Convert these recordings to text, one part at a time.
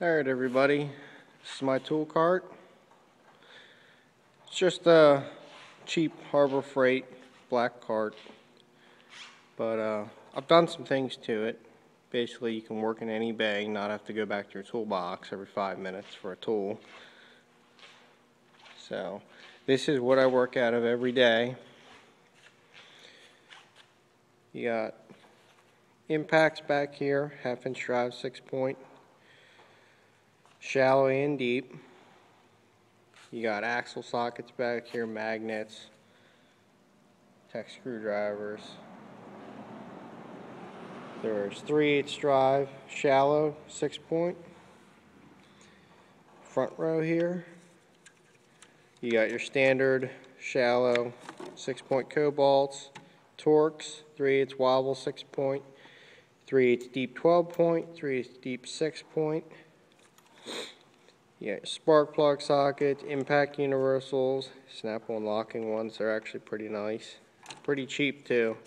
Alright everybody, this is my tool cart. It's just a cheap Harbor Freight black cart, but I've done some things to it. Basically you can work in any bay, not have to go back to your toolbox every 5 minutes for a tool. So this is what I work out of every day. You got impacts back here, 1/2 inch drive, 6-point. Shallow and deep. You got axle sockets back here, magnets, tech screwdrivers. There's 3/8 drive, shallow, 6-point. Front row here. You got your standard shallow 6-point cobalts, Torx, 3/8 wobble 6-point, 3/8 deep 12-point, 3/8 deep 6-point. Yeah, spark plug sockets, impact universals, snap-on locking ones. They're actually pretty nice, pretty cheap too.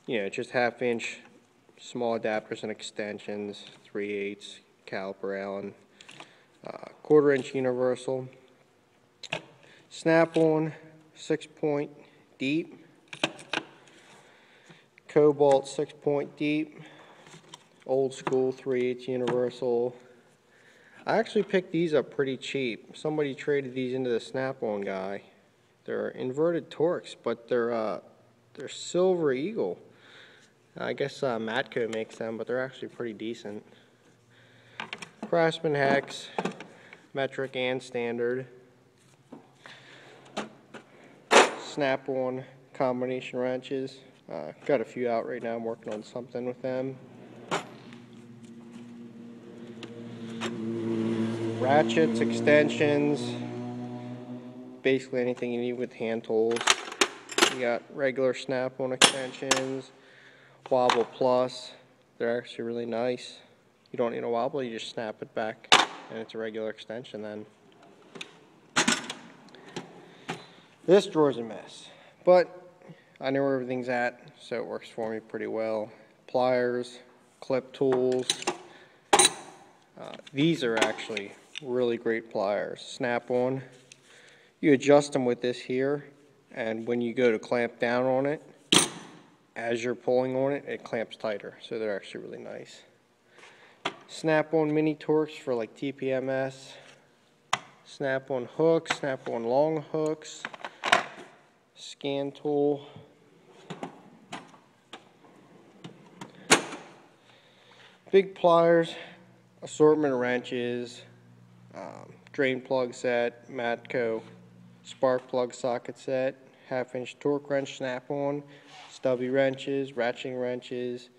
Just 1/2 inch small adapters and extensions, 3/8 caliper Allen, 1/4 inch universal, snap-on 6-point deep, cobalt 6-point deep, old school 3/8 universal. I actually picked these up pretty cheap. Somebody traded these into the Snap-on guy. They're inverted Torx, but they're Silver Eagle. I guess Matco makes them, but they're actually pretty decent. Craftsman hex, metric and standard. Snap-on combination wrenches. Got a few out right now. I'm working on something with them. Ratchets, extensions, basically anything you need with hand tools. You got regular snap-on extensions, Wobble Plus. They're actually really nice. You don't need a wobble, you just snap it back and it's a regular extension then. This drawer's a mess, but I know where everything's at, so it works for me pretty well. Pliers, clip tools. These are actually really great pliers. Snap-on. You adjust them with this here, and when you go to clamp down on it, as you're pulling on it, it clamps tighter, so they're actually really nice. Snap-on mini Torx for like TPMS. Snap-on hooks, Snap-on long hooks, scan tool. Big pliers, assortment of wrenches, drain plug set, Matco spark plug socket set, 1/2 inch torque wrench snap-on, stubby wrenches, ratcheting wrenches,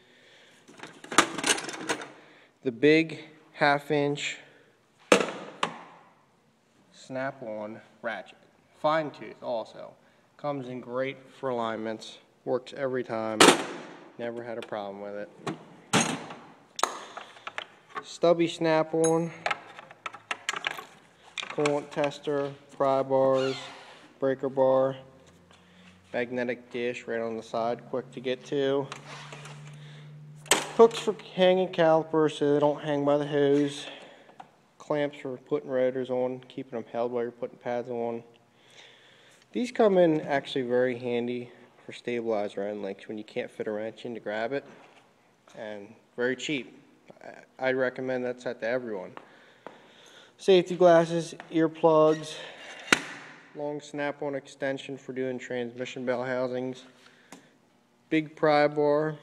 the big 1/2 inch snap-on ratchet, fine tooth also, comes in great for alignments, works every time, never had a problem with it. Stubby snap-on, coolant tester, pry bars, breaker bar, magnetic dish right on the side, quick to get to. Hooks for hanging calipers so they don't hang by the hose. Clamps for putting rotors on, keeping them held while you're putting pads on. These come in actually very handy for stabilizer end links when you can't fit a wrench in to grab it, and very cheap. I recommend that set to everyone. Safety glasses, earplugs, long snap-on extension for doing transmission bell housings, big pry bar,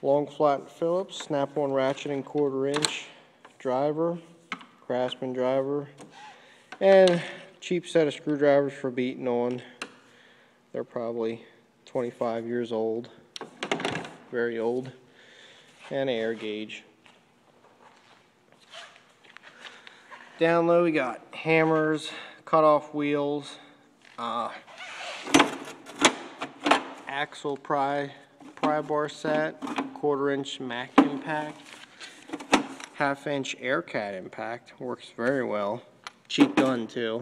long flat Phillips, snap-on ratchet and 1/4 inch driver, Craftsman driver, and cheap set of screwdrivers for beating on. They're probably 25 years old, very old, and an air gauge. Down low we got hammers, cut-off wheels, axle pry bar set, 1/4 inch Mac impact, 1/2 inch Aircat impact, works very well, cheap gun too.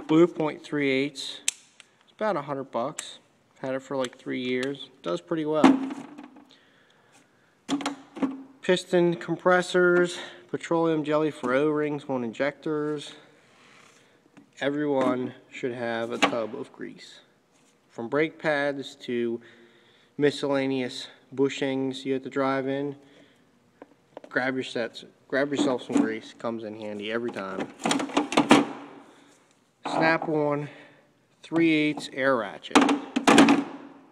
Blue .38, it's about $100. Had it for like 3 years, does pretty well. piston compressors, petroleum jelly for O-rings on injectors. Everyone should have a tub of grease. From brake pads to miscellaneous bushings you have to drive in, grab yourself some grease. Comes in handy every time. Snap-on 3/8 air ratchet.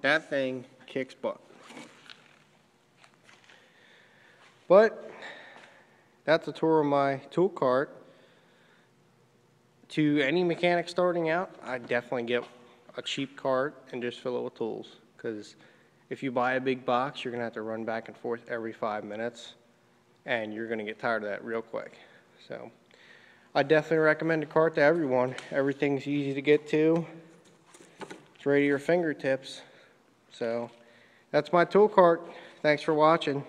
That thing kicks butt. But that's a tour of my tool cart. To any mechanic starting out, I'd definitely get a cheap cart and just fill it with tools. Because if you buy a big box, you're going to have to run back and forth every 5 minutes. And you're going to get tired of that real quick. So I definitely recommend a cart to everyone. Everything's easy to get to. It's right at your fingertips. So that's my tool cart. Thanks for watching.